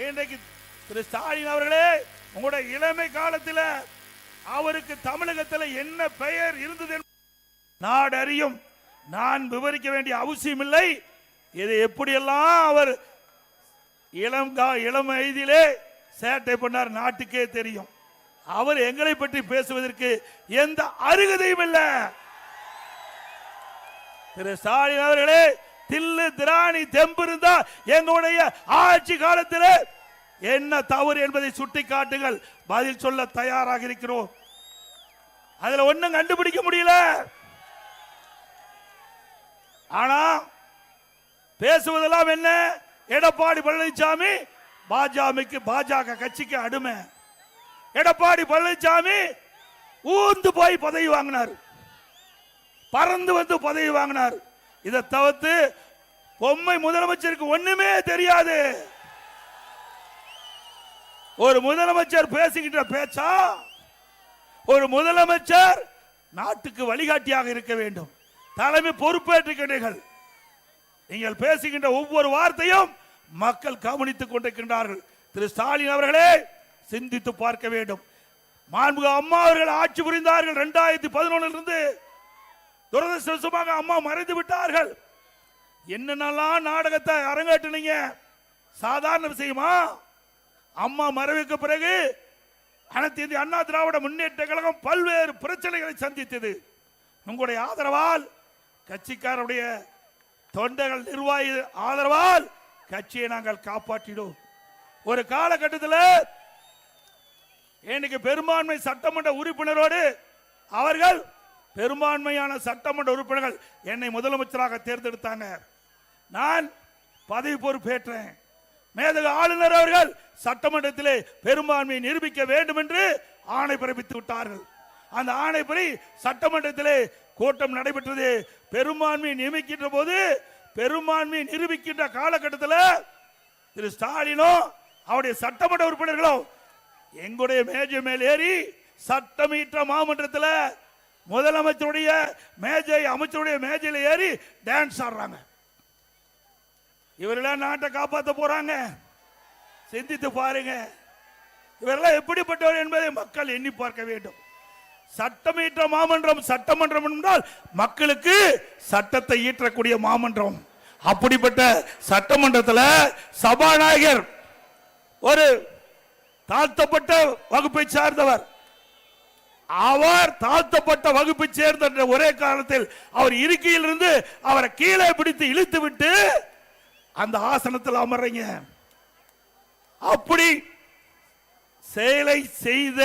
இன்றைக்கு திரு ஸ்டாலின் அவர்களே, உங்களுடைய இளமை காலத்தில் அவருக்கு தமிழகத்தில் என்ன பெயர் இருந்தது நாடு அறியும். நான் விவரிக்க வேண்டிய அவசியம் இல்லை. இது எப்படியெல்லாம் அவர் இளம் வயதிலே சேட்டை பண்ணார் நாட்டுக்கே தெரியும். அவர் எங்களை பற்றி பேசுவதற்கு எந்த அருகதையும் இல்லை. திரு ஸ்டாலின் அவர்களே, தில்லு திராணி தெம்பு இருந்தா எங்களுடைய ஆட்சி காலத்தில் என்ன தவறு என்பதை சுட்டி காட்டுங்கள், பதில் சொல்ல தயாராக இருக்கிறோம். அதுல ஒண்ணும் கண்டுபிடிக்க முடியல. ஆனா பேசுவதெல்லாம் என்ன? எடப்பாடி பழனிசாமி பாஜக கட்சிக்கு அடிமை. எடப்பாடி பழனிசாமி ஊந்து போய் பதவி வாங்கினார், பறந்து வந்து பதவி வாங்கினார். இதை தவிர்த்து பொம்மை முதலமைச்சருக்கு ஒண்ணுமே தெரியாது. ஒரு முதலமைச்சர் பேசுகின்ற பேச்சா? ஒரு முதலமைச்சர் நாட்டுக்கு வழிகாட்டியாக இருக்க வேண்டும். தலைமை பொறுப்பேற்றுகிறீர்கள். நீங்கள் பேசுகின்ற ஒவ்வொரு வார்த்தையும் மக்கள் கவனித்துக் கொண்டிருக்கின்றார்கள். திரு ஸ்டாலின் அவர்களே, சிந்தித்து பார்க்க வேண்டும். மாண்புமிகு அம்மா அவர்கள் ஆட்சி புரிந்தார்கள் 2011 இருந்து. துரதிருஷ்டவசமாக அம்மா மறைந்து விட்டார்கள். என்னென்னலாம் நாடகத்தை அரங்கேற்றினீங்க, சாதாரண விஷயமா? அம்மா மறைவுக்கு பிறகு அனைத்து இந்திய அண்ணா திராவிட முன்னேற்ற கழகம் பல்வேறு பிரச்சனைகளை சந்தித்தது. உங்களுடைய ஆதரவால், கட்சிக்காரருடைய தொண்டர்கள் நிர்வாகி ஆதரவால் கட்சியை நாங்கள் காப்பாற்றினோம். ஒரு காலகட்டத்தில் இன்னைக்கு பெரும்பான்மை சட்டமன்ற உறுப்பினரோடு அவர்கள் பெரும்பான்மையான சட்டமன்ற உறுப்பினர்கள் என்னை முதலமைச்சராக தேர்ந்தெடுத்தாங்க. நான் பதவி பொறுப்பேற்றேன். மேதகு ஆளுநர் அவர்கள் சட்டமன்றத்திலே பெரும்பான்மையை நிரூபிக்க வேண்டும் என்று ஆணை பிறப்பித்து விட்டார்கள். அந்த ஆணைப்படி சட்டமன்றத்திலே கூட்டம் நடைபெற்றது. பெரும்பான்மையை நியமிக்கின்ற போது, பெரும்பான்மையை நிரூபிக்கின்ற காலகட்டத்தில் திரு ஸ்டாலினும் அவருடைய சட்டமன்ற உறுப்பினர்களும் எங்களுடைய மேஜை மேல் ஏறி சட்டமீற்ற மாமன்றத்தில் முதலமைச்சருடைய மேஜை, அமைச்சருடைய மேஜையில் ஏறி டான்ஸ் ஆடுறாங்க. இவரெல்லாம் நாட்டை காப்பாற்ற போறாங்க. சிந்தித்து பாருங்க, இவரெல்லாம் எப்படிப்பட்டவர் என்பதை மக்கள் எண்ணி பார்க்க வேண்டும். சட்டமீற்ற மாமன்றம், சட்டமன்றம் என்றால் மக்களுக்கு சட்டத்தை ஈற்றக்கூடிய மாமன்றம். அப்படிப்பட்ட சட்டமன்றத்தில் சபாநாயகர் ஒரு தாழ்த்தப்பட்ட வகுப்பை சார்ந்தவர். அவர் தாழ்த்தப்பட்ட வகுப்பை சேர்ந்த ஒரே காரணத்தில் அவர் இருக்கையில் இருந்து அவரை கீழே பிடித்து இழுத்து விட்டு அந்த ஆசனத்தில் அமர்றீங்க. அப்படி செயலை செய்த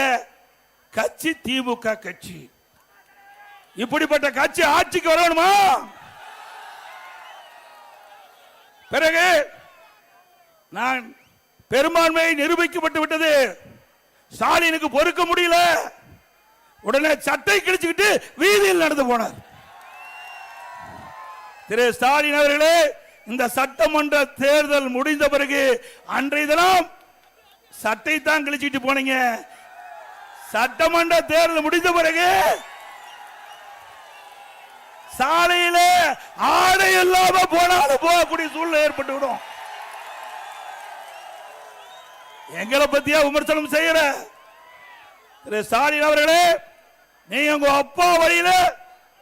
கட்சி திமுக கட்சி. இப்படிப்பட்ட கட்சி ஆட்சிக்கு வரணுமா? பிறகு நான் பெரும்பான்மையை நிரூபிக்கப்பட்டு விட்டது. ஸ்டாலினுக்கு பொறுக்க முடியல. உடனே சட்டை கிழிச்சுக்கிட்டு வீதியில் நடந்து போனார். திரு ஸ்டாலின் அவர்களே, இந்த சட்டமன்ற தேர்தல் முடிந்த பிறகு அன்றைய தினம் சட்டை தான் கிழிச்சிட்டு போனீங்க. சட்டமன்ற தேர்தல் முடிந்த பிறகு சாலையில ஆடை இல்லாம போனாலும் போகக்கூடிய சூழ்நிலை ஏற்பட்டு விடும். எங்களை பத்தியா விமர்சனம் செய்யற திரு ஸ்டாலின் அவர்களே, நீங்க உங்க அப்பா வழியில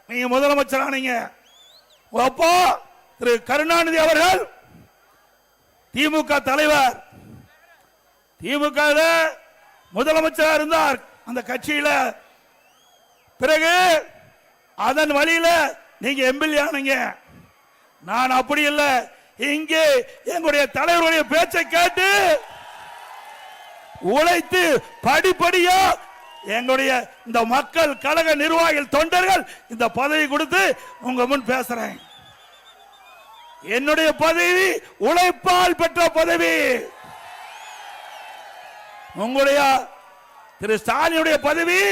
நீங்க முதலமைச்சர் ஆனீங்க. உங்க அப்பா திரு கருணாநிதி அவர்கள் திமுக தலைவர், திமுக முதலமைச்சராக இருந்தார் அந்த கட்சியில. பிறகு அதன் வழியில நீங்க எம்எல்ஏ ஆனீங்க. நான் அப்படி இல்லை. இங்கே எங்களுடைய தலைவருடைய பேச்சை கேட்டு உழைத்து படிப்படியா எங்களுடைய இந்த மக்கள் கழக நிர்வாகிகள் தொண்டர்கள் இந்த பதவி கொடுத்து உங்க முன் பேசுறேன். என்னுடைய பதவி உழைப்பால் பெற்ற பதவி. உங்களுடைய திரு ஸ்டாலினுடைய பதவி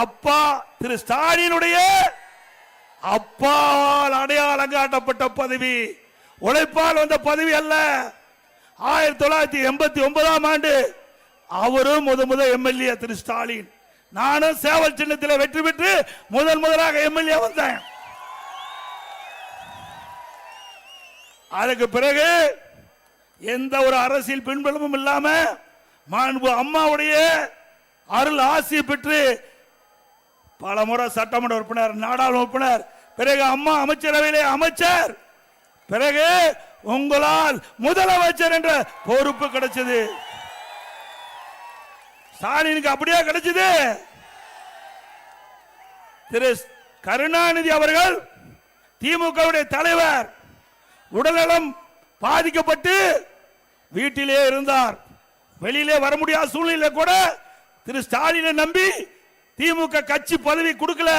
அப்பா திரு ஸ்டாலினுடைய அப்பாவால் அடையாளம் காட்டப்பட்ட பதவி, உழைப்பால் வந்த பதவி அல்ல. 1989ஆம் ஆண்டு அவரும் முதல் எம்எல்ஏ திரு ஸ்டாலின். நானும் சேவல் சின்னத்தில் வெற்றி பெற்று முதலாக எம்எல்ஏ வந்தேன். அதுக்கு பிறகு எந்த ஒரு அரசியல் பின்புலமும் இல்லாம மாண்பு அம்மாவுடைய அருள் ஆசி பெற்று பல முறை சட்டமன்ற உறுப்பினர், நாடாளுமன்ற உறுப்பினர், பிறகு அம்மா அமைச்சரவையிலே அமைச்சர், பிறகு உங்களால் முதலமைச்சர் என்ற பொறுப்பு கிடைச்சது. ஸ்டாலினுக்கு அப்படியே கிடைச்சது. திரு கருணாநிதி அவர்கள் திமுகவுடைய தலைவர், உடல்நலம் பாதிக்கப்பட்டு வீட்டிலே இருந்தார். வெளியிலே வர முடியாத சூழ்நிலை கூட திரு ஸ்டாலினை நம்பி திமுக கட்சி பதவி கொடுக்கல.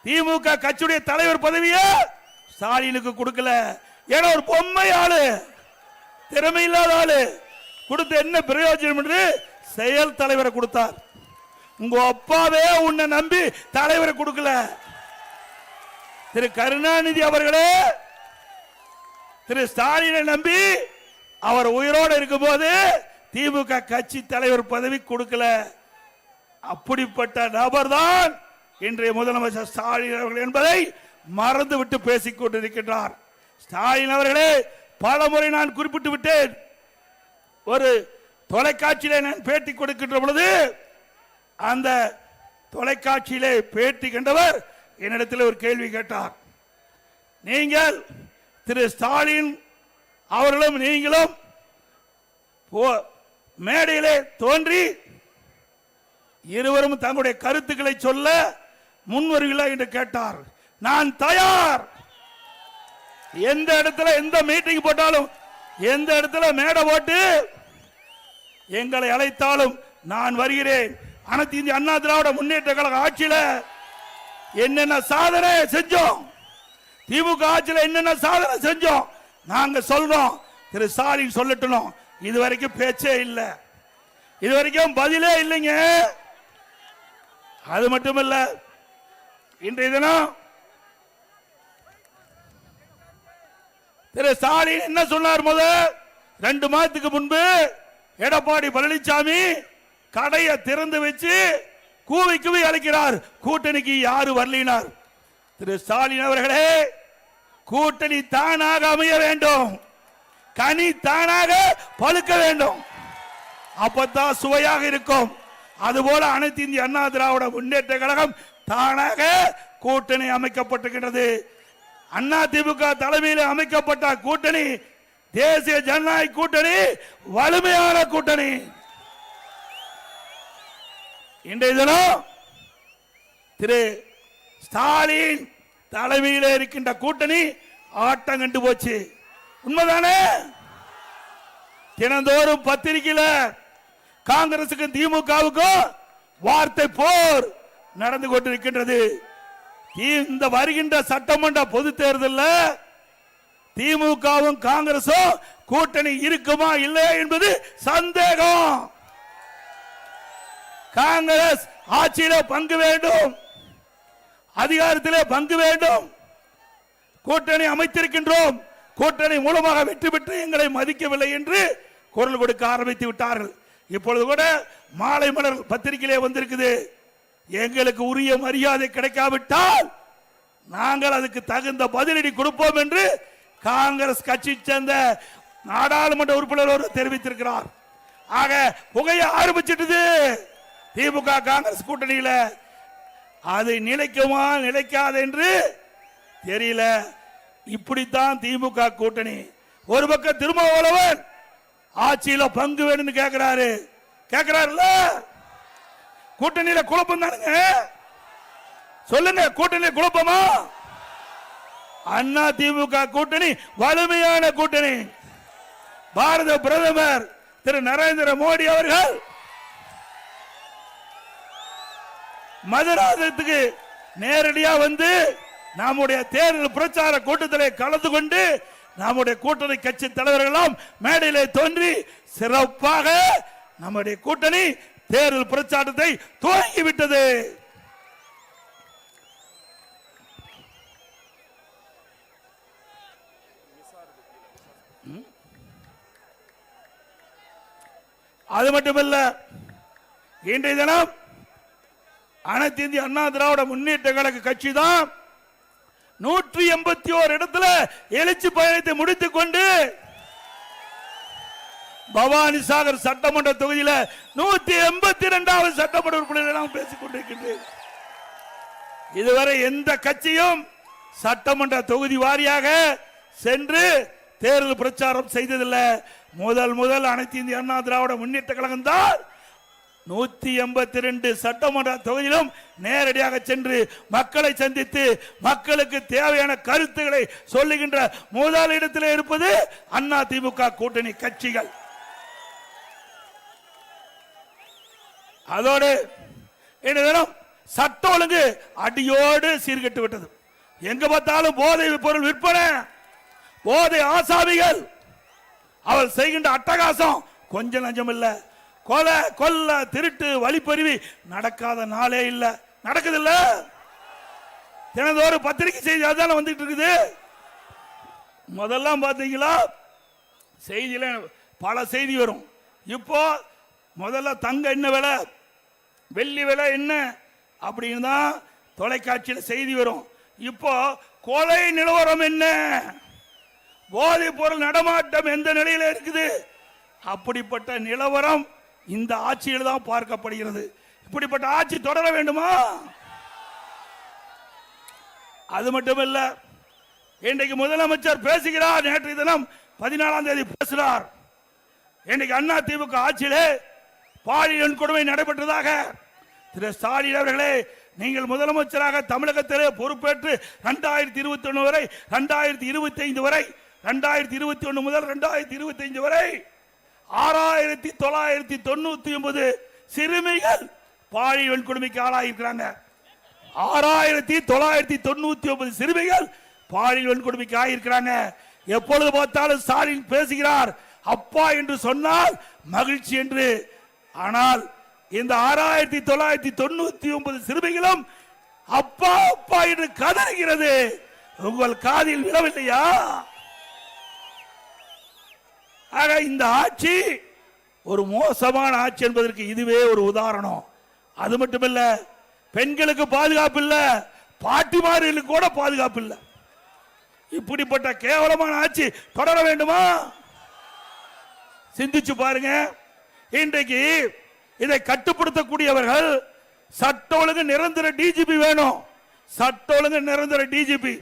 திமுக கட்சியுடைய தலைவர் பதவியை ஸ்டாலினுக்கு கொடுக்கல. ஏன்னா ஒரு பொம்மை ஆளு, திறமை இல்லாத ஆளு, கொடுத்த என்ன பிரயோஜனம் என்று செயல் தலைவரை கொடுத்தார். உங்க அப்பாவே உன்னை நம்பி தலைவரை கொடுக்கல. திரு கருணாநிதி அவர்களே திரு ஸ்டாலினை நம்பி அவர் உயிரோடு இருக்கும் போது திமுக கட்சி தலைவர் பதவி கொடுக்கல. அப்படிப்பட்ட நபர் தான் இன்றைய முதலமைச்சர் ஸ்டாலின் அவர்கள் என்பதை மறந்துவிட்டு பேசிக் கொண்டிருக்கின்றார். ஸ்டாலின் அவர்களே பல முறை நான் குறிப்பிட்டு விட்டேன். ஒரு தொலைக்காட்சியிலே நான் பேட்டி கொடுக்கின்ற பொழுது அந்த தொலைக்காட்சியிலே பேட்டி கண்டவர் என்னிடத்தில் ஒரு கேள்வி கேட்டார். நீங்கள் திரு ஸ்டாலின் அவர்களும் நீங்களும் மேடையிலே தோன்றி இருவரும் தங்களுடைய கருத்துக்களை சொல்ல முன்வருகிறா என்று கேட்டார். நான் தயார். எந்த இடத்துல எந்த மீட்டிங் போட்டாலும், எந்த இடத்துல மேடை போட்டு எங்களை அழைத்தாலும் நான் வருகிறேன். அனைத்து இந்திய அண்ணா திராவிட முன்னேற்ற கழக ஆட்சியில என்னென்ன சாதனை செஞ்சோம், திமுக ஆட்சியில் என்னென்ன சாதனை செஞ்சோம் நாங்க சொல்றோம். திரு ஸ்டாலின் சொல்லட்டும். இதுவரைக்கும் பேச்சே இல்லை, இதுவரைக்கும் பதிலே இல்லைங்க. அது மட்டுமல்ல, இன்றைய தினம் திரு ஸ்டாலின் என்ன சொன்னார்? முதல் 2 மாதத்துக்கு முன்பு எடப்பாடி பழனிசாமி கடையை திறந்து வச்சு கூவி கூவி அழைக்கிறார், கூட்டணிக்கு யாரு வரலினார். திரு ஸ்டாலின் அவர்களே, கூட்டணி தானாக அமைய வேண்டும், கனி தானாக பழுக்க வேண்டும், அப்பதான் சுவையாக இருக்கும். அதுபோல அனைத்து இந்திய அண்ணா திராவிட முன்னேற்ற கழகம் தானாக கூட்டணி அமைக்கப்பட்டிருக்கிறது. அண்ணா திமுக தலைமையில் அமைக்கப்பட்ட கூட்டணி தேசிய ஜனநாயக கூட்டணி, வலிமையான கூட்டணி. இன்றைய தினம் திரு ஸ்டாலின் தலைமையில் இருக்கின்ற கூட்டணி ஆட்டம் கண்டு போச்சு. உண்மைதானே? தினந்தோறும் பத்திரிகையில காங்கிரசுக்கும் திமுகவுக்கும் வார்த்தை போர் நடந்து கொண்டிருக்கின்றது. இந்த வருகின்ற சட்டமன்ற பொது தேர்தலில் திமுகவும் காங்கிரசும் கூட்டணி இருக்குமா இல்லையா என்பது சந்தேகம். காங்கிரஸ் ஆட்சியில பங்கு வேண்டும், அதிகாரத்திலே பங்கு வேண்டும். கூட்டணி அமைத்திருக்கின்றோம், கூட்டணி மூலமாக வெற்றி பெற்று எங்களை மதிக்கவில்லை என்று குரல் கொடுக்க ஆரம்பித்து விட்டார்கள். இப்பொழுது கூட மாலை மலர் பத்திரிகையிலே வந்திருக்குது. எங்களுக்கு உரிய மரியாதை கிடைக்காவிட்டால் நாங்கள் அதுக்கு தகுந்த பதிலடி கொடுப்போம் என்று காங்கிரஸ் கட்சி சேர்ந்த நாடாளுமன்ற உறுப்பினர் தெரிவித்திருக்கிறார். ஆக புகைய ஆரம்பிச்சிட்டது திமுக காங்கிரஸ் கூட்டணியில. அது நிலைக்குமா நிலைக்காது என்று தெரியல. இப்படித்தான் திமுக கூட்டணி. ஒரு பக்கம் திருமாவளவன் ஆட்சியில பங்கு வேணும்னு கேட்கிறாருல்ல. கூட்டணியில குழப்பம் தானுங்க. சொல்லுங்க, கூட்டணியில குழப்பமா? அண்ணா திமுக கூட்டணி வலிமையான கூட்டணி. பாரத பிரதமர் திரு நரேந்திர மோடி அவர்கள் மதுராந்தகத்துக்கு நேரடியா வந்து நம்முடைய தேர்தல் பிரச்சார கூட்டத்தில் கலந்து கொண்டு நம்முடைய கூட்டணி கட்சி தலைவர்களும் மேடையிலே தோன்றி சிறப்பாக நம்முடைய கூட்டணி தேர்தல் பிரச்சாரத்தை துவங்கிவிட்டது. அது மட்டுமல்ல, இன்றைய தினம் அனைத்து இந்திய அண்ணா திராவிட முன்னேற்ற கழக கட்சி தான் 181 இடத்துல எழுச்சி பயணத்தை முடித்துக் கொண்டு பவானி சாகர் சட்டமன்ற தொகுதியில் 182வது சட்டமன்ற உறுப்பினர் பேசிக் கொண்டிருக்கின்றேன். இதுவரை எந்த கட்சியும் சட்டமன்ற தொகுதி வாரியாக சென்று தேர்தல் பிரச்சாரம் செய்ததில்லை. முதல் அனைத்து இந்திய அண்ணா திராவிட முன்னேற்ற கழகம் தான் 182 சட்டமன்ற தொகுதியிலும் நேரடியாக சென்று மக்களை சந்தித்து மக்களுக்கு தேவையான கருத்துக்களை சொல்லுகின்ற முதல் இடத்தில் இருப்பது அண்ணா திமுக கூட்டணி கட்சிகள். அதோடு சட்ட ஒழுங்கு அடியோடு சீர்கெட்டு விட்டது. எங்க பார்த்தாலும் போதை பொருள் விற்பனை, போதை ஆசாமிகள், அவள் செய்கின்ற அட்டகாசம் கொஞ்சம் நஞ்சம் இல்ல. கொலை கொல்ல திருட்டு வழிப்பறிவி நடக்காத நாளே இல்ல. நடக்குது இல்ல? தினந்தோறும் பத்திரிகை செய்தி அதான வந்துட்டு இருக்குது. முதல்லாம் பாத்தீங்களா செய்தியில பல செய்தி வரும். இப்போ முதல்ல தங்க என்ன விலை, வெள்ளி விலை என்ன அப்படின்னு தான் தொலைக்காட்சியில் செய்தி வரும். இப்போ கொலை நிலவரம் என்ன, போதைப் பொருள் நடமாட்டம் எந்த நிலையில் இருக்குது, அப்படிப்பட்ட நிலவரம் இந்த ஆட்சியில் தான் பார்க்கப்படுகிறது. இப்படிப்பட்ட ஆட்சி தொடர வேண்டுமா? அது மட்டுமல்ல, இன்றைக்கு முதலமைச்சர் பேசுகிறார். நேற்றைய தினம் 14ஆம் தேதி பேசுகிறார். இன்றைக்கு அண்ணா திமுக ஆட்சியிலே பாலியல் கொடுமை நடைபெற்றதாக திரு ஸ்டாலின் அவர்களே, நீங்கள் முதலமைச்சராக தமிழகத்திலே பொறுப்பேற்று 2021 வரை 2025 வரை 2021 முதல் 2025 வரை 6999 சிறுமிகள் பாலியல் கொடுமைக்கு ஆளாயிருக்கிறாங்க. 6999 சிறுமிகள் பாலியல் கொடுமைக்கு ஆகியிருக்கிறாங்க. எப்பொழுது பார்த்தாலும் ஸ்டாலின் பேசுகிறார் அப்பா என்று சொன்னால் மகிழ்ச்சி என்று. ஆனால் இந்த 6999 சிறுமிகளும் அப்பா அப்பா என்று கதறுகிறது. உங்கள் காதில் விழவில்லையா? ஆக இந்த ஆட்சி ஒரு மோசமான ஆட்சி என்பதற்கு இதுவே ஒரு உதாரணம். அது மட்டுமல்ல, பெண்களுக்கு பாதுகாப்பு இல்ல, பாட்டிமார்களுக்கு கூட பாதுகாப்பு இல்ல. இப்படிப்பட்ட கேவலமான ஆட்சி தொடர வேண்டுமா? சிந்திச்சு பாருங்க. இன்றைக்கு இதை கட்டுப்படுத்தக்கூடியவர்கள் சட்ட ஒழுங்கு நிரந்தர டிஜிபி வேணும். சட்ட ஒழுங்கு நிரந்தர டிஜிபி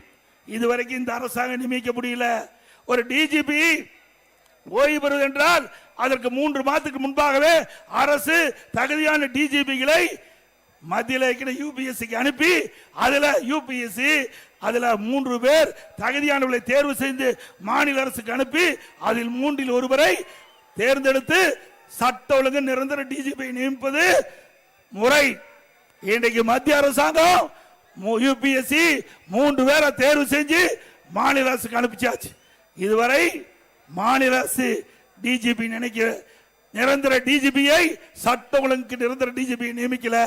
இதுவரைக்கும் இந்த அரசாங்கம் நியமிக்க முடியல. ஒரு டிஜிபி ஓய்வு பெறுவது என்றால் அதற்கு 3 மாதத்துக்கு முன்பாகவே அரசு தகுதியான டிஜிபிகளை மத்தியில் யூபிஎஸ்சிக்கு அனுப்பி அதுல யூபிஎஸ்சி அதுல 3 பேர் தகுதியானவர்களை தேர்வு செய்து மாநில அரசுக்கு அனுப்பி அதில் 3இல் ஒருவரை தேர்ந்தெடுத்து சட்ட ஒழுங்கு நிரந்தர டிஜிபி நியமிப்பது முறை. இன்றைக்கு மத்திய அரசாங்கம் யூபிஎஸ்சி 3 பேரை தேர்வு செஞ்சு மாநில அரசுக்கு அனுப்பிச்சாச்சு. இதுவரை மாநில அரசு டிஜிபி நினைக்க நிரந்தர டிஜிபியை சட்ட ஒழுங்கு நிரந்தர டிஜிபியை நியமிக்கல.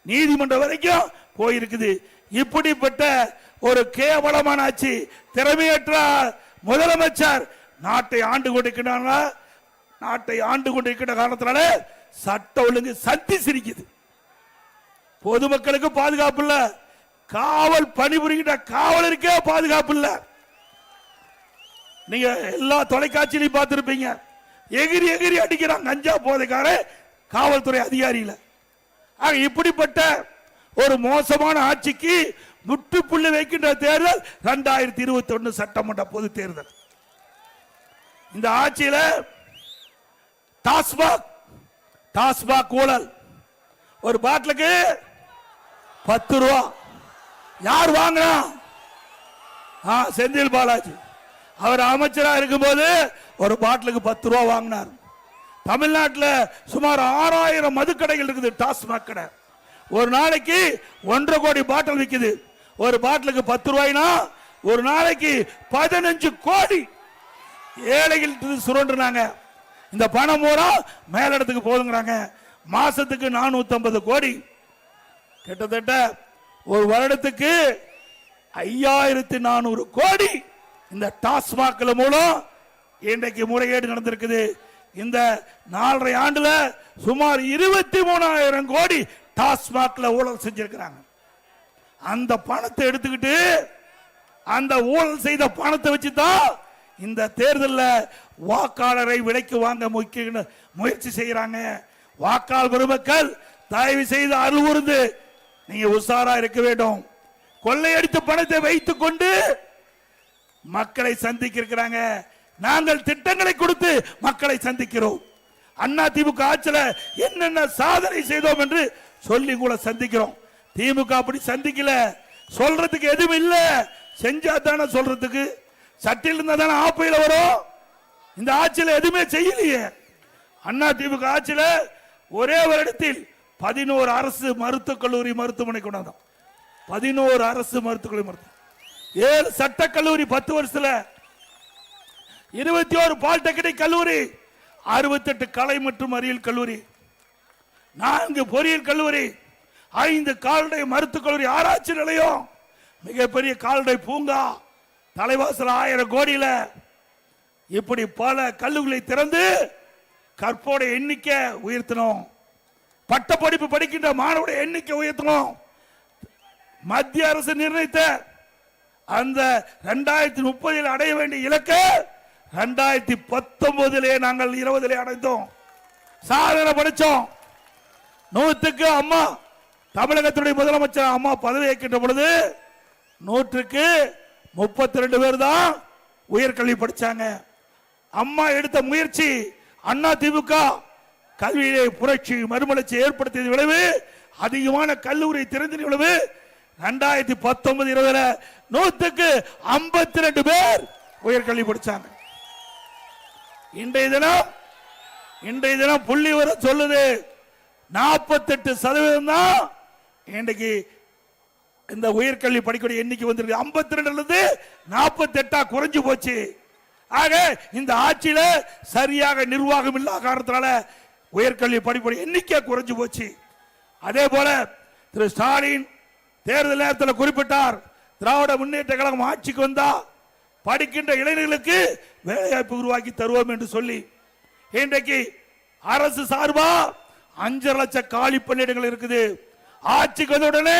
நீதிமன்றம் வரைக்கும் போயிருக்குது. இப்படிப்பட்ட ஒரு கேவலமான ஆட்சி, திறமையற்ற முதலமைச்சர் நாட்டை ஆண்டு கொண்டிருக்கிறார்களா? நாட்டை ஆண்டு கொண்டிருக்கிற காரணத்தினால சட்ட ஒழுங்கு சந்தி சிரிக்குது. பொதுமக்களுக்கு பாதுகாப்பு இல்ல, காவல் பணிபுரிகின்ற காவலருக்கே பாதுகாப்பு இல்ல. நீங்க எல்லா தொலைக்காட்சியிலையும் பார்த்திருப்பீங்க, எகிரி எகிரி அடிக்கிறான் கஞ்சா போதைக்கார காவல்துறை அதிகாரியில. இப்படிப்பட்ட ஒரு மோசமான ஆட்சிக்கு முற்றுப்புள்ளி வைக்கின்ற தேர்தல் 2021 சட்டமன்ற பொது தேர்தல். இந்த ஆட்சியில டாஸ்மாக் ஊழல், ஒரு பாட்டிலுக்கு 10 ரூபா. யார் வாங்கினா? செந்தில் பாலாஜி. அவர் அமைச்சராக இருக்கும்போது ஒரு பாட்டிலுக்கு 10 ரூபா வாங்கினார். தமிழ்நாட்டில் சுமார் 6000 மதுக்கடைகள் இருக்குது, டாஸ்மாக் கடை. ஒரு நாளைக்கு 1.5 கோடி பாட்டில் விற்குது. ஒரு பாட்டிலுக்கு 10 ரூபாய்னா ஒரு நாளைக்கு 15 கோடி ஏழைகள் சுரண்டுனாங்க. இந்த பணம் பூரா மேலிடத்துக்கு போதுங்கிறாங்க. மாசத்துக்கு 450 கோடி, கிட்டத்தட்ட ஒரு வருடத்துக்கு 5400 கோடி இந்த டாஸ்மாக் மூலம் இன்றைக்கு முறைகேடு நடந்திருக்குது. இந்த 4.5 ஆண்டுல சுமார் 23,000 கோடி டாஸ்மாக்ல ஊழல் செஞ்சிருக்கிறாங்க. அந்த பணத்தை எடுத்துக்கிட்டு அந்த ஊழல் செய்த பணத்தை வச்சுதான் இந்த தேர்தலில் வாக்காளரை விலைக்கு வாங்க முயற்சி செய்யறாங்க. வாக்காளர் பெருமக்கள் தயவு செய்து அருள்வூர்ந்து நீங்க உஷாரா இருக்க வேண்டும். கொள்ளையடித்த பணத்தை வைத்துக் கொண்டு மக்களை சந்திக்க இருக்கிறாங்க. நாங்கள் திட்டங்களை கொடுத்து மக்களை சந்திக்கிறோம். அண்ணா திமுக ஆட்சியில என்னென்ன சாதனை செய்தோம் என்று சொல்லி கூட சந்திக்கிறோம். திமுக அப்படி சந்திக்கல. சொல்றதுக்கு எதுவும் இல்ல, செஞ்சா தானே சொல்றதுக்கு. சட்டில் இருந்தா தானே ஆப்பையில வரும். இந்த ஆட்சியில எதுவுமே செய்யலையே. அண்ணா திமுக ஆட்சியில ஒரே வருடத்தில் 11 அரசு மருத்துவக் கல்லூரி மருத்துவமனை கொண்டாந்தோம். 11 அரசு மருத்துவக் கல்லூரி, 7 சட்டக்கல்லூரி 10 வருஷத்துல, 21 பாலிடெக்னிக் கல்லூரி, 68 கலை மற்றும் அறிவியல் கல்லூரி, 4 பொறியியல் கல்லூரி, 5 கால்நடை மருத்துவக் கல்லூரி, ஆராய்ச்சி நிலையம், மிகப்பெரிய கால்நடை பூங்கா, தலைவாசல் 1000 கோடியில, இப்படி பல கல்லூரிகளை திறந்து கற்போட எண்ணிக்கை உயர்த்தணும். பட்ட படிப்பு படிக்கின்ற மாணவருடைய எண்ணிக்கை உயர்த்தணும். மத்திய அரசு நிர்ணயித்த அந்த 2030 அடைய வேண்டிய இலக்கை 2019 நாங்கள் 20 அடைந்தோம். சாதனை படிச்சோம். 100க்கு அம்மா தமிழகத்துடைய முதலமைச்சர் அம்மா பதவி ஏற்கின்ற பொழுது 100க்கு 32 பேர் தான் உயர்கல்வி படிச்சாங்க. அம்மா எடுத்த முயற்சி, அண்ணா திமுக கல்வியிலே புரட்சி மறுமலர்ச்சி ஏற்படுத்திய விளைவு, அதிகமான கல்லூரி திறந்த விளைவு 2019-20 100க்கு 52 பேர் உயர்கல்வி படிச்சாங்க. இன்றைய தினம் புள்ளி வர சொல்லுது 48% தான் இன்றைக்கு இந்த உயர்கல்வி படிக்கக்கூடிய எண்ணிக்கை வந்திருக்கு. 52 48 குறைஞ்சு போச்சு. ஆக இந்த ஆட்சியில சரியாக நிர்வாகம் இல்லாத காரணத்தால உயர்கல்வி படிப்புடைய எண்ணிக்கை குறைஞ்சு போச்சு. அதே போல திரு ஸ்டாலின் தேர்தல் நேரத்தில் குறிப்பிட்டார், திராவிட முன்னேற்ற கழகம் ஆட்சிக்கு வந்தா படிக்கின்ற இளைஞர்களுக்கு வேலைவாய்ப்பு உருவாக்கி தருவோம் என்று சொல்லி இன்றைக்கு அரசு சார்பா 5 லட்சம் காலி பணியிடங்கள் இருக்குது. ஆட்சிக்கு வந்த உடனே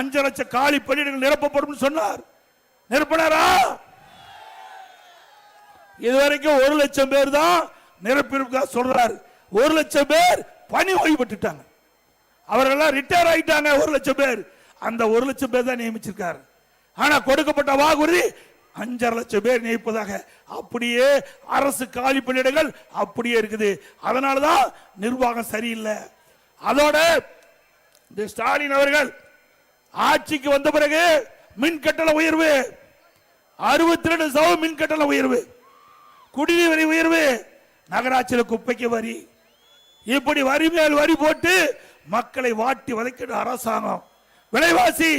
5 லட்சம் காலி பணியிடங்கள் நிரப்பப்படும் சொன்னார். நிரப்பினாரா? இதுவரைக்கும் 1 லட்சம் பேர் தான் நிரப்பியிருக்கா சொல்றாரு. 1 லட்சம் பேர் பணி ஓய்வு பெற்றுட்டாங்க. அவர்கள் ரிட்டையர் ஆயிட்டாங்க. 1 லட்சம் பேர், அந்த 1 லட்சம் பேர் தான் நியமிச்சிருக்காரு. ஆனா கொடுக்கப்பட்ட வாக்குறுதி 5 லட்சம் பேர் நியமிப்பதாக. அப்படியே அரசு காலி பணியிடங்கள் அப்படியே இருக்குது. அதனாலதான் நிர்வாகம் சரியில்லை. அதோட ஸ்டாலின் அவர்கள் ஆட்சிக்கு வந்த பிறகு மின் கட்டண உயர்வு, 62% மின் கட்டண உயர்வு, குடிநீர் வரி உயர்வு, நகராட்சியில் குப்பைக்கு வரி, இப்படி வரி மேல் வரி போட்டு மக்களை வாட்டி வதைக்கிற அரசாங்கம். விலைவாசி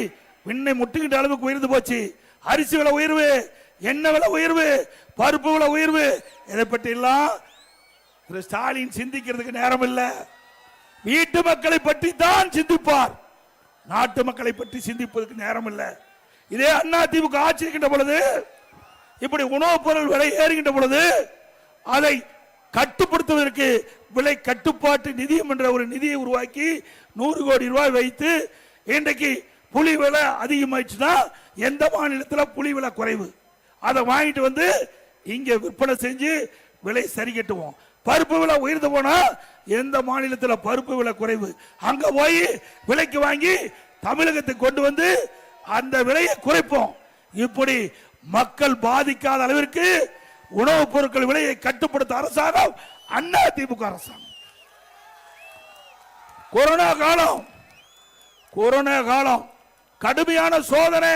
விண்ணை முட்டுகின்ற அளவுக்கு உயர்ந்து போச்சு. அரிசி விலை உயர்வு, எண்ணெய் விலை உயர்வு, பருப்பு விலை உயர்வு, இதை பற்றி எல்லாம் ஸ்டாலின் சிந்திக்கிறதுக்கு நேரம் இல்லை. வீட்டு மக்களை பற்றி தான் சிந்திப்பார், நாட்டு மக்களை பற்றி சிந்திப்பதற்கு நேரம் இல்லை. இதே அண்ணா திமுக ஆட்சி இருக்கின்ற பொழுது, இப்படி உணவுப் பொருள் விலை ஏறுகின்ற பொழுது அதை கட்டுப்படுத்துவதற்கு விலை கட்டுப்பாட்டு நிதியம் என்ற ஒரு நிதியை உருவாக்கி 100 கோடி ரூபாய் வைத்து இன்றைக்கு புளி விலை அதிகமாயிடுச்சுன்னா எந்த மாநிலத்தில் புளி விலை குறைவு அதை வாங்கிட்டு வந்து இங்க விற்பனை செஞ்சு விலை சரி கட்டுவோம். பருப்பு விலை உயர்ந்து போனா எந்த மாநிலத்தில் பருப்பு விலை குறைவு அங்க போய் விலைக்கு வாங்கி தமிழகத்துக்கு கொண்டு வந்து அந்த விலையை குறைப்போம். இப்படி மக்கள் பாதிக்காத அளவிற்கு உணவுப் பொருட்கள் விலையை கட்டுப்படுத்த அரசாங்கம் அண்ணா திமுக அரசாங்கம். கொரோனா காலம் கடுமையான சோதனை.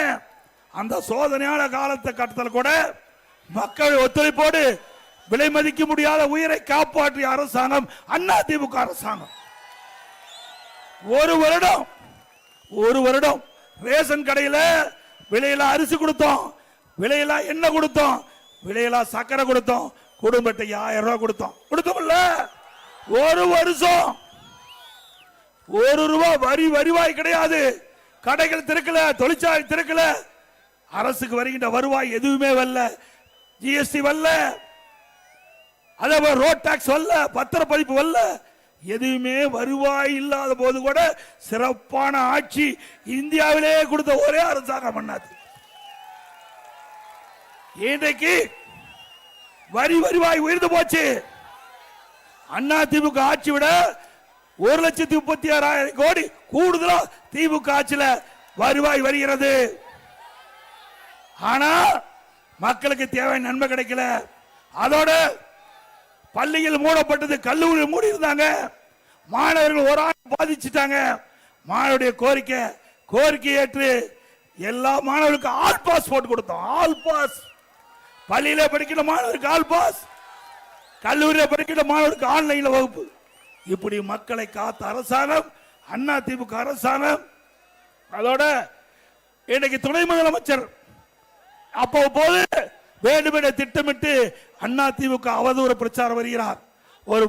அந்த சோதனையான காலத்தை கட்டத்தில் கூட மக்கள் ஒத்துழைப்போடு விலை மதிக்க முடியாத உயிரை காப்பாற்றிய அரசாங்கம் அண்ணா திமுக அரசாங்கம். ஒரு வருடம் ரேஷன் கடையில் விலையில அரிசி கொடுத்தோம், விலையில எண்ணெய் கொடுத்தோம், விலையில சக்கரை கொடுத்தோம், குடும்பத்துக்கு 1000 ரூபாய் கொடுத்தோம்ல. ஒரு வருஷம் 1 ரூபாய் வருவாய் கிடையாது. கடைகள் திறக்கல, தொழிற்சாலை திறக்கல, அரசுக்கு வருகின்ற வருவாய் எதுவுமே வரல. ஜிஎஸ்டி வரல, அதே போல ரோட் டாக்ஸ் வரல, பத்திரப்பதிப்பு வரல, எதுவுமே வருவாய் இல்லாத போது கூட சிறப்பான ஆட்சி இந்தியாவிலே கொடுத்த ஒரே அரசாங்கம் அண்ணா. இன்றைக்கு வரி வருவாய் உயர்ந்து போச்சு. அண்ணா திமுக ஆட்சி விட 1,36,000 கோடி கூடுதலா திமுக ஆட்சியில வருவாய் வருகிறது. ஆனா மக்களுக்கு தேவையான நன்மை கிடைக்கல. அதோட பள்ளிகள் மூடப்பட்டது, கல்லூரி மூடி இருந்தாங்க, மாணவர்கள் ஒரு ஆண்டு பாதிச்சுட்டாங்க. மாணவருடைய கோரிக்கை ஏற்று எல்லா மாணவர்களுக்கும் ஆல் பாஸ் போட்டு கொடுத்தோம். All pass. பள்ளியில படிக்கிற மாணவருக்கு ஆல் பாஸ், கல்லூரியில் படிக்கிற மாணவருக்கு ஆன்லைன்ல வகுப்பு. இப்படி மக்களை காத்த அரசாங்கம் அண்ணா திமுக அரசாங்கம். அதோட இன்னைக்கு துணை முதலமைச்சர் அப்போது வேண்டுமென திட்டமிட்டு அண்ணா திமுக அவதூறு பிரச்சாரம் வருகிறார். ஒரு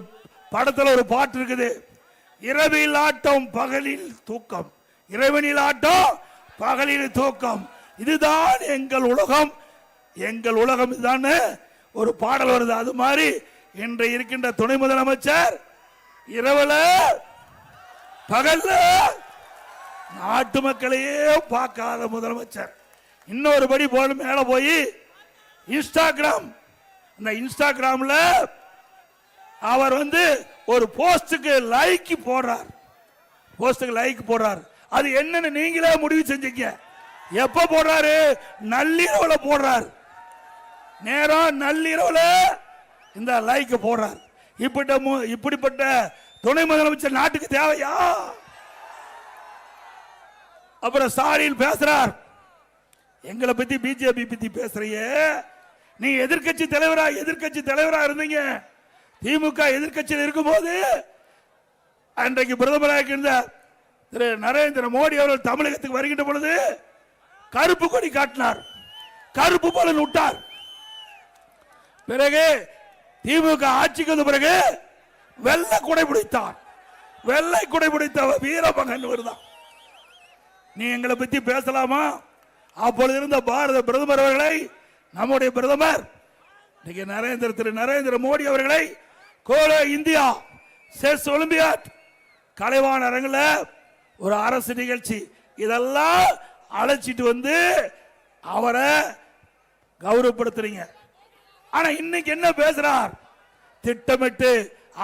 படத்தில் ஒரு பாட்டு இருக்குது, இரவில் ஆட்டம் பகலில் தூக்கம், இரவனில் ஆட்டம் பகலில் தூக்கம், இதுதான் எங்கள் உலகம், எங்கள் உலகம் இதுதான் ஒரு பாடல் வருது. அது மாதிரி இன்று இருக்கின்ற துணை முதலமைச்சர் இரவுல பகல்ல நாட்டு மக்களையே பார்க்காத முதலமைச்சர். இன்னொரு படி போல மேல போய் இன்ஸ்டாகிராம், அந்த இன்ஸ்டாகிராம்ல அவர் ஒரு போஸ்டுக்கு லைக் போடுறார். போஸ்டுக்கு லைக் போடுறார். அது என்னன்னு நீங்களே முடிவு செஞ்சீங்க. எப்ப போடுறாரு? நள்ளிரவுல போடுறார். நேரம் நள்ளிரவுல இந்த லைக் போடுறார். இப்படிப்பட்ட துணை முதலமைச்சர் நாட்டுக்கு தேவையா? அப்புறம் ஸ்டாலின் பேசுறார், எங்களை பத்தி பிஜேபி பத்தி பேசுறியே, நீ எதிர்கட்சி தலைவரா இருந்தீங்க. திமுக எதிர்கட்சியில் இருக்கும்போது அன்றைக்கு பிரதமராக இருந்த திரு நரேந்திர மோடி அவர்கள் தமிழகத்துக்கு வருகின்ற பொழுது கருப்பு கொடி காட்டினார், கருப்பு பலன் விட்டார். பிறகு திமுக ஆட்சிக்கு வந்த பிறகு வெள்ளை குடை பிடித்தார். வெள்ளை குடை பிடித்த வீரமகன் வருதான். நீ எங்களை பத்தி பேசலாமா? அப்பொழுது இருந்த பாரத பிரதமர் அவர்களை, நம்முடைய பிரதமர் திரு நரேந்திர மோடி அவர்களை கோலோ இந்தியா செஸ் ஒலிம்பியாட் கலைவாண அரங்கில் ஒரு அரசு நிகழ்ச்சி இதெல்லாம் அழைச்சிட்டு அவரை கௌரவப்படுத்துறீங்க. ஆனா இன்னைக்கு என்ன பேசுறார்? திட்டமிட்டு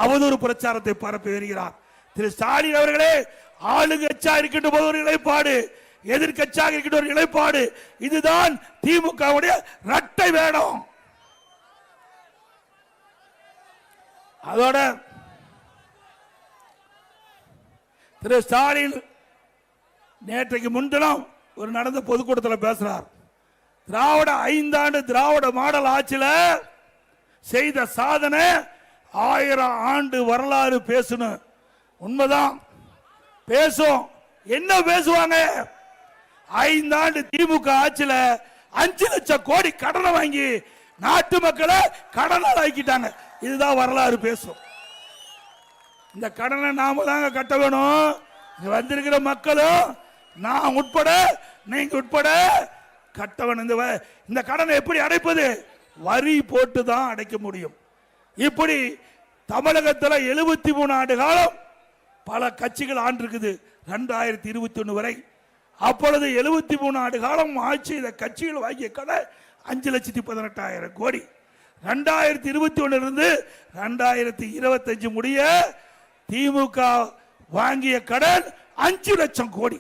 அவதூறு பிரச்சாரத்தை பரப்பி வருகிறார். திரு ஸ்டாலின் அவர்களே, ஆளுங்கட்சியா இருக்கின்ற போது ஒரு நிலைப்பாடு, எதிர்கட்சியாக இருக்கின்ற ஒரு நிலைப்பாடு, இதுதான் திமுகவுடைய இரட்டை வேடம். அதோட திரு ஸ்டாலின் நேற்றைக்கு முன்தினம் ஒரு நடந்த பொதுக்கூட்டத்தில் பேசுறார். திராவிட 5 ஆண்டு திராவிட மாடல் ஆட்சியில செய்த சாதனை 1000 ஆண்டு வரலாறு பேசணும். உண்மைதான் பேசும். என்ன பேசுவாங்க? 5 ஆண்டு திமுக ஆட்சியில 5 லட்சம் கோடி கடனை வாங்கி நாட்டு மக்களை கடனால் ஆக்கிட்டாங்க. இதுதான் வரலாறு பேசும். இந்த கடனை நாம தாங்க கட்ட வேணும். வந்திருக்கிற மக்களும் நான் உட்பட, நீங்க உட்பட கட்டவன். இந்த கடனை எப்படி அடைப்பது? வரி போட்டு தான் அடைக்க முடியும். இப்படி தமிழகத்தில் 73 ஆண்டு காலம் பல கட்சிகள் ஆண்டிருக்குது 2021 வரை. அப்பொழுது 73 ஆண்டு காலம் ஆட்சி இந்த கட்சிகள் வாங்கிய கடன் 5,18,000 கோடி. 2021 இருந்து 2025 முடிய திமுக வாங்கிய கடன் 5 லட்சம் கோடி.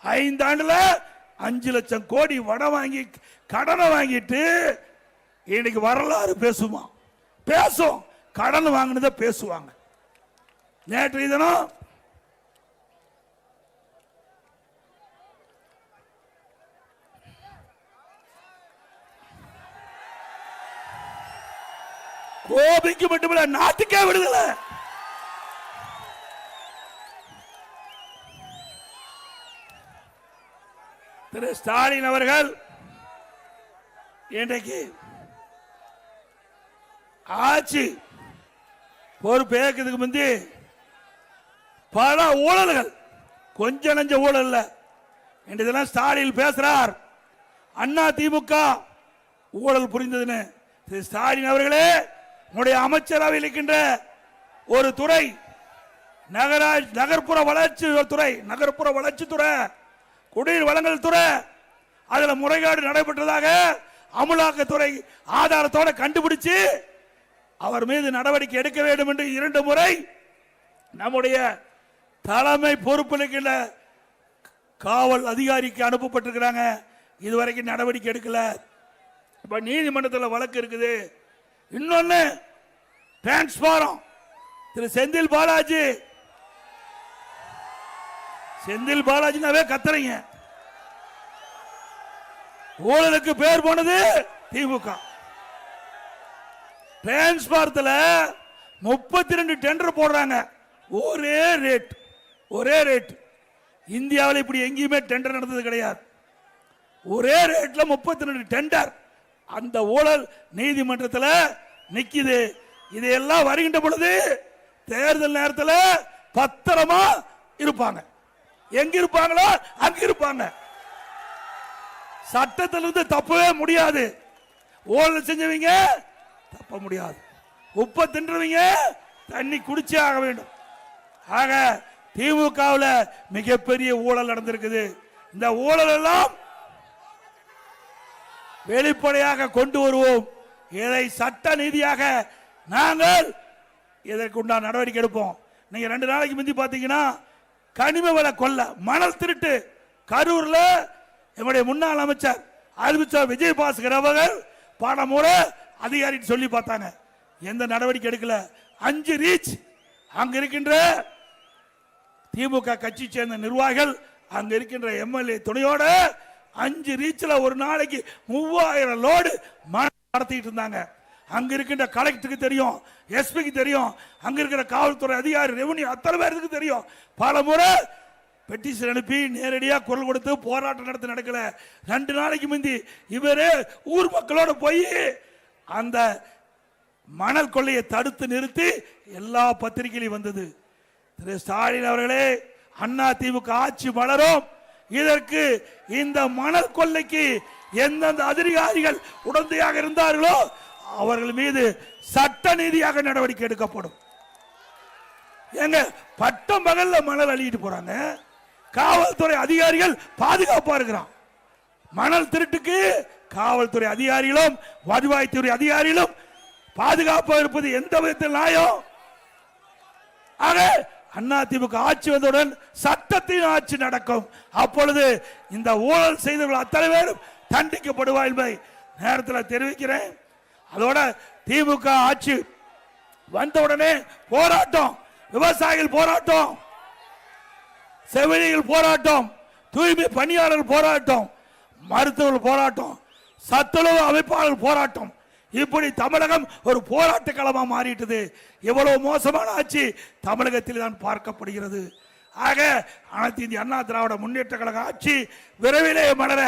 5 ஆண்டுல 5 லட்சம் கோடி வடை வாங்கி கடனை வாங்கிட்டு இன்னைக்கு வரலாறு பேசுமா? பேசும். கடன் வாங்கினத பேசுவாங்க. நேற்று தினம் கோபிக்கு மட்டுமில்ல நாட்டுக்கே விடுதலை. திரு ஸ்டாலின் அவர்கள் இன்றைக்கு ஆட்சி பொறுப்பேற்கிறதுக்கு முந்தி பல ஊழல்கள், கொஞ்ச நஞ்ச ஊழல் இல்ல. இன்றைக்கு ஸ்டாலின் பேசுறார், அண்ணா திமுக ஊழல் புரிந்ததுன்னு. திரு ஸ்டாலின் அவர்களே, உங்களுடைய அமைச்சரவையில் இருக்கின்ற ஒரு துறை நகர்ப்புற வளர்ச்சி துறை, நகர்ப்புற வளர்ச்சி துறை, குடிநீர் வழங்கல் துறை, அதுல முறைகேடு நடைபெற்றதாக அமலாக்கத்துறை ஆதாரத்தோட கண்டுபிடிச்சு அவர் மீது நடவடிக்கை எடுக்க வேண்டும் என்று 2 முறை நம்முடைய தலைமை பொறுப்பில் இருக்கின்ற காவல் அதிகாரிக்கு அனுப்பப்பட்டிருக்கிறாங்க. இதுவரைக்கும் நடவடிக்கை எடுக்கல. இப்ப நீதிமன்றத்தில் வழக்கு இருக்குது. இன்னொன்னு டிரான்ஸ்பாரம் திரு செந்தில் பாலாஜி. செந்தில் பாலாஜினாவே கத்துறீங்க. ஊழலுக்கு பேர் போனது திமுக. டிரான்ஸ்பாரத்தில் 32 டெண்டர் போடுறாங்க. ஒரே ரேட். இந்தியாவில் இப்படி எங்கேயுமே டெண்டர் நடந்தது கிடையாது. ஒரே ரேட்ல 32 டெண்டர். அந்த ஊழல் நீதிமன்றத்தில் நிக்குது. இதையெல்லாம் வருகின்ற பொழுது தேர்தல் நேரத்தில் பத்திரமா இருப்பாங்க. எங்க இருப்பாங்களோ அங்க இருப்பாங்க. சட்டத்திலிருந்து தப்பவே முடியாது. ஊழல் செஞ்சவங்க தப்ப முடியாது. உப்ப தின்றவங்க தண்ணி குடிச்சே ஆக வேண்டும். ஆக திமுகவில் மிகப்பெரிய ஊழல் நடந்திருக்குது. இந்த ஊழல் எல்லாம் வெளிப்படையாக கொண்டு வருவோம். இதை சட்ட நீதியாக நாங்கள் இதற்குண்டான நடவடிக்கை எடுப்போம். நீங்க 2 நாளைக்கு முந்தி பாத்தீங்கன்னா கனிம வள கொள்ள மணல் திருட்டு கரூர்ல நம்முடைய முன்னாள் அமைச்சர் அறிவிச்சார் விஜயபாஸ்கர் அவர்கள் பல முறை அதிகாரி சொல்லி பார்த்தாங்க. எந்த நடவடிக்கை எடுக்கல. 5 ரீச் அங்க இருக்கின்ற திமுக கட்சி சேர்ந்த நிர்வாகிகள் அங்க இருக்கின்ற எம்எல்ஏ துணையோட 5 ரீச்ல ஒரு நாளைக்கு 3000 லோடு மணல் நடத்திட்டு இருந்தாங்க. அங்க இருக்கின்ற கலெக்டருக்கு தெரியும், எஸ்பிக்கு தெரியும், அங்க இருக்கிற காவல்துறை அதிகாரி, ரெவன்யூ அத்தனை பேருக்கு தெரியும். பல முறை பெட்டிஷன் அனுப்பி நேரடியாக குரல் கொடுத்து போராட்டம் நடத்த நடக்கல. 2 நாளைக்கு முந்தி இவரே ஊர் மக்களோட போய் அந்த மணல் கொள்ளையை தடுத்து நிறுத்தி எல்லா பத்திரிகையிலும் வந்தது. திரு ஸ்டாலின் அவர்களே, அண்ணா திமுக ஆட்சி மலரும். இதற்கு இந்த மணல் கொள்ளைக்கு எந்தெந்த அதிகாரிகள் உடந்தையாக இருந்தார்களோ அவர்கள் மீது சட்ட நீதியாக நடவடிக்கை எடுக்கப்படும். எங்க பட்டம் பகல்ல மணல் அள்ளிட்டு போறாங்க. காவல்துறை அதிகாரிகள் பாதுகாப்பா இருக்கிறான். மணல் திருட்டுக்கு காவல்துறை அதிகாரிகளும் வருவாய்த்துறை அதிகாரிகளும் பாதுகாப்பாக இருப்பது எந்த விதத்தில் நியாயம்? ஆக அண்ணா திமுக ஆட்சி வந்தவுடன் சட்டத்தின் ஆட்சி நடக்கும். அப்பொழுது இந்த ஊழல் செய்தவர்கள் அத்தனை பேரும் தண்டிக்கப்படுவார் என்பதை நேரத்தில் தெரிவிக்கிறேன். அதோட திமுக ஆட்சி வந்தவுடனே போராட்டம், விவசாயிகள் போராட்டம், செவிலியர்கள் போராட்டம், தூய்மை பணியாளர்கள் போராட்டம், மருத்துவர்கள் போராட்டம், சத்துணவு அமைப்பாளர்கள் போராட்டம். இப்படி தமிழகம் ஒரு போராட்ட களமா மாறிட்டது. எவ்வளவு மோசமான ஆட்சி தமிழகத்தில் தான் பார்க்கப்படுகிறது. ஆக அனைத்து இந்திய அண்ணா திராவிட முன்னேற்ற கழக ஆட்சி விரைவிலே மலர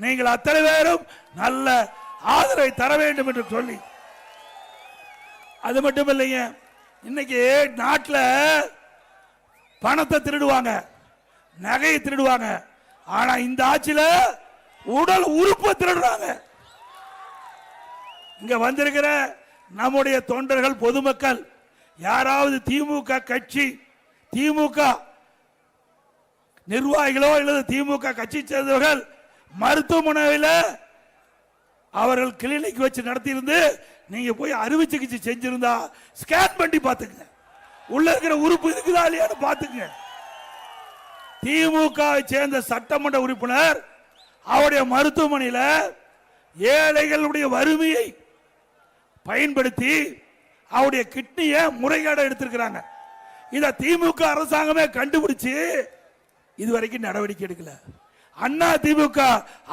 நீங்கள் அத்தனை பேரும் நல்ல ஆதரவை தர வேண்டும் என்று சொல்லி, அது மட்டும் இல்லைங்க, இன்னைக்கு நாட்டில் பணத்தை திருடுவாங்க, நகையை திருடுவாங்க. ஆனா இந்த ஆட்சியில உடல் உறுப்பு திருடுறாங்க. இங்க வந்திருக்கிற நம்முடைய தொண்டர்கள், பொதுமக்கள் யாராவது திமுக கட்சி, திமுக நிர்வாகிகளோ அல்லது திமுக கட்சி சேர்ந்தவர்கள் மருத்துவமனையில் அவர்கள் கிளினிக் வச்சு நடத்தியிருந்து நீங்க போய் அறுவை சிகிச்சை செஞ்சிருந்தா ஸ்கேன் பண்ணி பாத்துங்க, உள்ள இருக்கிற உறுப்பு இருக்குதா இல்லையான்னு பாத்துங்க. திமுக சேர்ந்த சட்டமன்ற உறுப்பினர் அவருடைய மருத்துவமனையில் ஏழைகளுடைய வறுமையை பயன்படுத்தி அவருடைய கிட்னியை முறைகேட எடுத்திருக்கிறாங்க. இத திமுக அரசாங்கமே கண்டுபிடிச்சு இதுவரைக்கும் நடவடிக்கை எடுக்கல. அண்ணா திமுக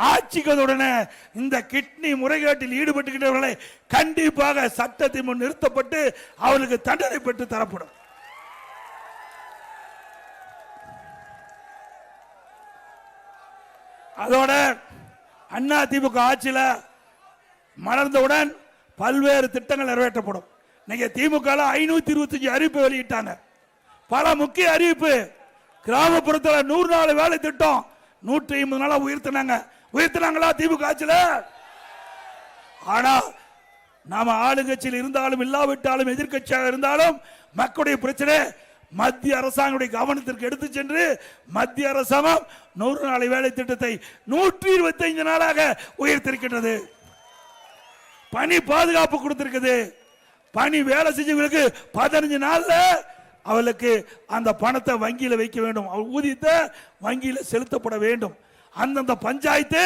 ஆட்சிகளுடனே இந்த கிட்னி முறைகேட்டில் ஈடுபட்டுகிறவர்களை கண்டிப்பாக சட்டத்தின் முன் நிறுத்தப்பட்டு அவர்களுக்கு தண்டனை பெற்று தரப்படும். அதோட அண்ணா திமுக ஆட்சியில் மலர்ந்தவுடன் பல்வேறு திட்டங்கள் நிறைவேற்றப்படும். நீங்க திமுக 525 அறிவிப்பு வெளியிட்டாங்க. பல முக்கிய அறிவிப்பு. கிராமப்புறத்தில் 100 நாள் வேலை திட்டம் 150 நாளா உயர்த்தினாங்களா திமுக ஆட்சியில்? ஆனா நாம ஆளுங்கட்சியில் இருந்தாலும் இல்லாவிட்டாலும் எதிர்கட்சியாக இருந்தாலும் மக்களுடைய பிரச்சனை மத்திய அரசாங்கத்துடைய கவனத்திற்கு எடுத்து சென்று மத்திய அரசாங்கம் 100 நாள் வேலை திட்டத்தை 125 நாளாக உயர்த்திருக்கின்றது. பணி பாதுகாப்பு கொடுத்திருக்குது. பணி வேலை செஞ்சவங்களுக்கு 15 நாள்ல அவளுக்கு அந்த பணத்தை வங்கியில் வைக்க வேண்டும். அவள் ஊதியத்தை வங்கியில் செலுத்தப்பட வேண்டும். அந்தந்த பஞ்சாயத்து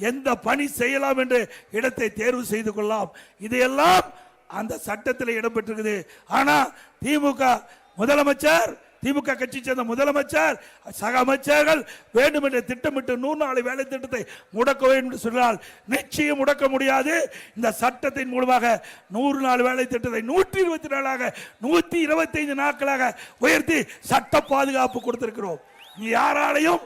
எந்த பணி செய்யலாம் என்று இடத்தை தேர்வு செய்து கொள்ளலாம். இதையெல்லாம் அந்த சட்டத்தில் இடம்பெற்றிருக்குது. ஆனா திமுக முதலமைச்சர், திமுக கட்சி சேர்ந்த முதலமைச்சர், சக அமைச்சர்கள் வேண்டும் என்று திட்டமிட்டு 100 நாள் வேலை திட்டத்தை முடக்க வேண்டும் என்று சொன்னால் நிச்சயம் முடக்க முடியாது. இந்த சட்டத்தின் மூலமாக 100 நாள் வேலை திட்டத்தை 120 நாளாக 125 நாட்களாக உயர்த்தி சட்ட பாதுகாப்பு கொடுத்திருக்கிறோம். நீ யாராலையும்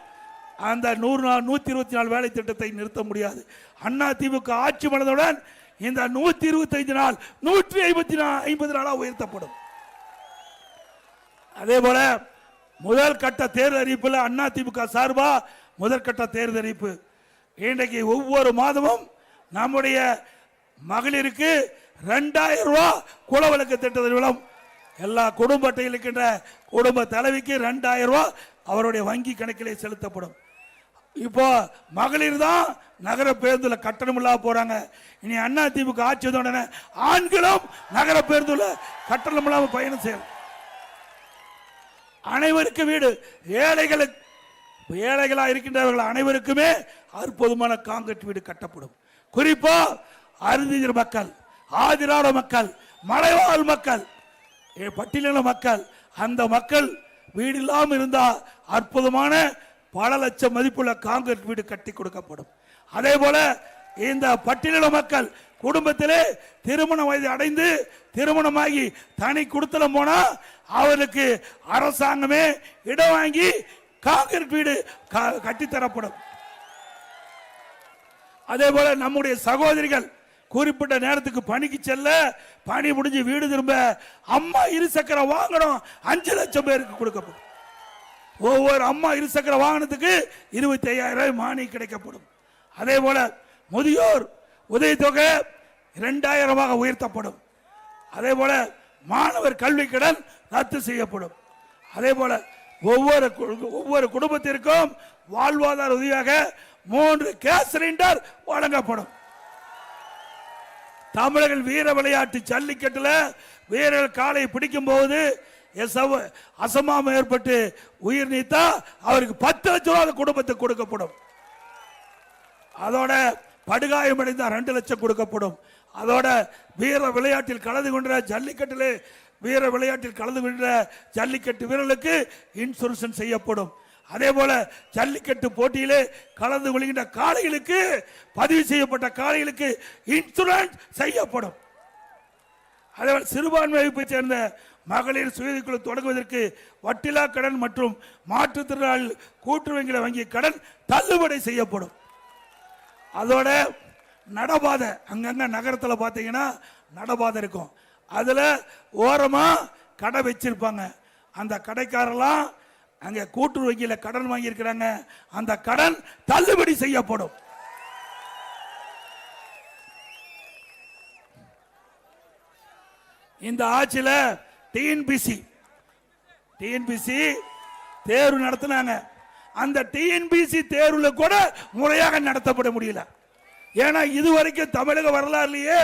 அந்த 100 நாள் 124 வேலை திட்டத்தை நிறுத்த முடியாது. அண்ணா திமுக ஆட்சி மனதுடன் இந்த 125 நாள் 150 நாளாக உயர்த்தப்படும். அதே போல முதல் கட்ட தேர்தல் அறிவிப்பில் அண்ணா திமுக சார்பா முதற்கட்ட தேர்தல் அறிவிப்பு. இன்றைக்கு ஒவ்வொரு மாதமும் நம்முடைய மகளிருக்கு 2000 ரூபாய் குலவிளக்கு திட்டத்தின் மூலம் எல்லா குடும்ப அட்டையில் இருக்கின்ற குடும்ப தலைவிக்கு 2000 ரூபாய் அவருடைய வங்கி கணக்கிலே செலுத்தப்படும். இப்போ மகளிர் தான் நகர பேருந்துல கட்டணம் இல்லாம போறாங்க. இனி அண்ணா திமுக ஆட்சி உடனே ஆண்களும் நகர பேருந்துல கட்டணம் இல்லாம பயணம் செய்யணும். அனைவருக்கு வீடு, ஏழைகளா இருக்கின்றவர்கள் அனைவருக்குமே அற்புதமான காங்கிரீட் வீடு கட்டப்படும். குறிப்பா அருந்தியர் மக்கள், ஆதிராட மக்கள், மலைவாழ் மக்கள், பட்டியலின மக்கள், அந்த மக்கள் வீடு இல்லாமல் இருந்தா அற்புதமான பல லட்சம் மதிப்புள்ள காங்கிரீட் வீடு கட்டி கொடுக்கப்படும். அதே போல இந்த பட்டியலின மக்கள் குடும்பத்திலே திருமண வயது அடைந்து திருமணமாகி தனி குடுத்தலம் போனா அவருக்கு அரசாங்கமே இடம் வாங்கி காங்கிரீட் வீடு கட்டித்தரப்படும். அதே போல நம்முடைய சகோதரிகள் குறிப்பிட்ட நேரத்துக்கு பணிக்கு செல்ல, பணி முடிஞ்சு வீடு திரும்ப அம்மா இருசக்கர வாகனம் 5 லட்சம் பேருக்கு கொடுக்கப்படும். ஒவ்வொரு அம்மா இருசக்கர வாகனத்துக்கு 25,000 ரூபாய் மானியம் கிடைக்கப்படும். அதே போல முதியோர் உதவித்தொகை 2000 உயர்த்தப்படும். அதே போல மாணவர் கல்வி கடன் ரத்து செய்யப்படும். அதே போல ஒவ்வொரு குடும்பத்திற்கும் வாழ்வாதார உதவியாக 3 கேஸ் சிலிண்டர் வழங்கப்படும். தமிழர்கள் வீர விளையாட்டு ஜல்லிக்கட்டுல வீரர்கள் காலை பிடிக்கும் போது அசமானம் ஏற்பட்டு உயிர் நீத்தா அவருக்கு 10 லட்சம் ரூபாய் குடும்பத்துக்கு கொடுக்கப்படும். அதோட படுகாயமடைந்த 2 லட்சம் கொடுக்கப்படும். அதோட வீர விளையாட்டில் கலந்து கொண்ட ஜல்லிக்கட்டிலே வீர விளையாட்டில் கலந்து கொண்ட ஜல்லிக்கட்டு வீரர்களுக்கு இன்சூரன்ஸ் செய்யப்படும். அதே போல ஜல்லிக்கட்டு போட்டியிலே கலந்து கொள்கின்ற காளைகளுக்கு, பதிவு செய்யப்பட்ட காளைகளுக்கு இன்சூரன்ஸ் செய்யப்படும். அதே போல சிறுபான்மை வகுப்பை சேர்ந்த மகளிர் சுயக்குழு தொடங்குவதற்கு வட்டிலா கடன் மற்றும் மாற்றுத்திறனாளி கூட்டுறவு வங்கி கடன் தள்ளுபடி செய்யப்படும். அதோட நடபாதை, அங்கங்க நகரத்தில் பார்த்தீங்கன்னா நடபாதை இருக்கும், அதுல ஓரமா கடை வச்சிருப்பாங்க. அந்த கடைக்காரெல்லாம் அங்க கூட்டுறவு வங்கியில கடன் வாங்கி இருக்கிறாங்க, அந்த கடன் தள்ளுபடி செய்யப்படும். இந்த ஆட்சியில டிஎன்பிசி தேர்வு நடத்தினாங்க. அந்த டிஎன்பிசி தேர்வுல கூட முறையாக நடத்தப்பட முடியல. ஏன்னா இதுவரைக்கும் தமிழக வரலாறுலயே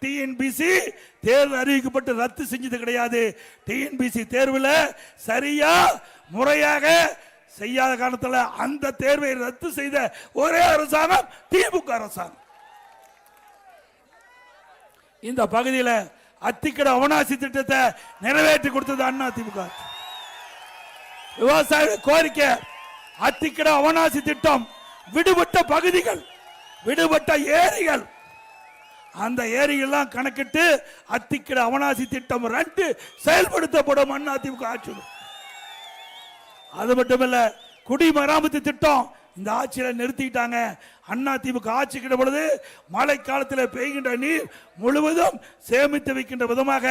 டிஎன்பிசி தேர்வு அறிவிக்கப்பட்டு ரத்து செஞ்சது கிடையாது. டிஎன்பிசி தேர்வுல சரியா முறையாக செய்யாத காரணத்தில் அந்த தேர்வை ரத்து செய்த ஒரே அரசாங்கம் திமுக அரசாங்கம். இந்த பகுதியில் அத்திக்கட அவனாசி திட்டத்தை நிறைவேற்றி கொடுத்தது அண்ணா திமுக. விவசாய கோரிக்கை அத்திக்கட அவனாசி திட்டம், விடுபட்ட பகுதிகள், விடுபட்ட ஏரிகள், அந்த ஏரிகள் கணக்கிட்டு அத்திக்கட அவனாசி திட்டம் 2 செயல்படுத்தப்படும் அண்ணா திமுக ஆட்சி. அது மட்டுமல்ல, குடிமராமத்து திட்டம் இந்த ஆட்சியில் நிறுத்திட்டாங்க. அண்ணா திமுக ஆட்சிக்கிற பொழுது மழை காலத்தில் பெய்கின்ற நீர் முழுவதும் சேமித்து வைக்கின்ற விதமாக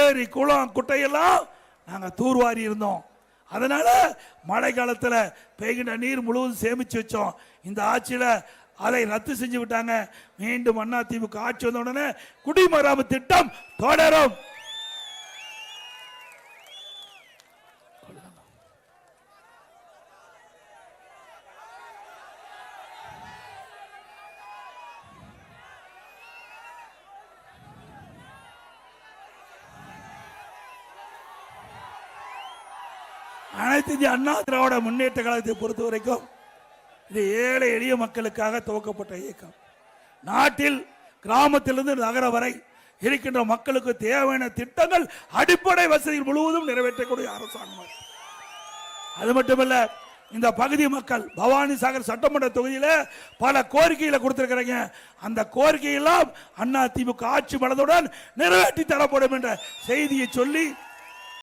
ஏரி குளம் குட்டையெல்லாம் நாங்கள் தூர்வாரி இருந்தோம். அதனால மழை காலத்தில் பெய்கின்ற நீர் முழுவதும் சேமிச்சு வச்சோம். இந்த ஆட்சியில் அதை ரத்து செஞ்சு விட்டாங்க. மீண்டும் அண்ணா திமுக ஆட்சி வந்த உடனே குடிமராமத்து திட்டம் தொடரும். அனைத்து இந்திய அண்ணா திராவிட முன்னேற்ற கழகத்தை பொறுத்த வரைக்கும் இது ஏழை எளிய மக்களுக்காக துவக்கப்பட்ட இயக்கம். நாட்டில் கிராமத்திலிருந்து நகரம் வரை இருக்கின்ற மக்களுக்கு தேவையான திட்டங்கள் அடிப்படை வசதிகள் முழுவதும் நிறைவேற்றக்கூடிய அரசாங்கம். அது மட்டுமல்ல, இந்த பகுதி மக்கள் பவானி சாகர் சட்டமன்ற தொகுதியில பல கோரிக்கைகளை கொடுத்திருக்கிறாங்க. அந்த கோரிக்கையெல்லாம் அண்ணா திமுக ஆட்சி மலர்ந்தவுடன் நிறைவேற்றி தரப்படும் என்ற செய்தியை சொல்லி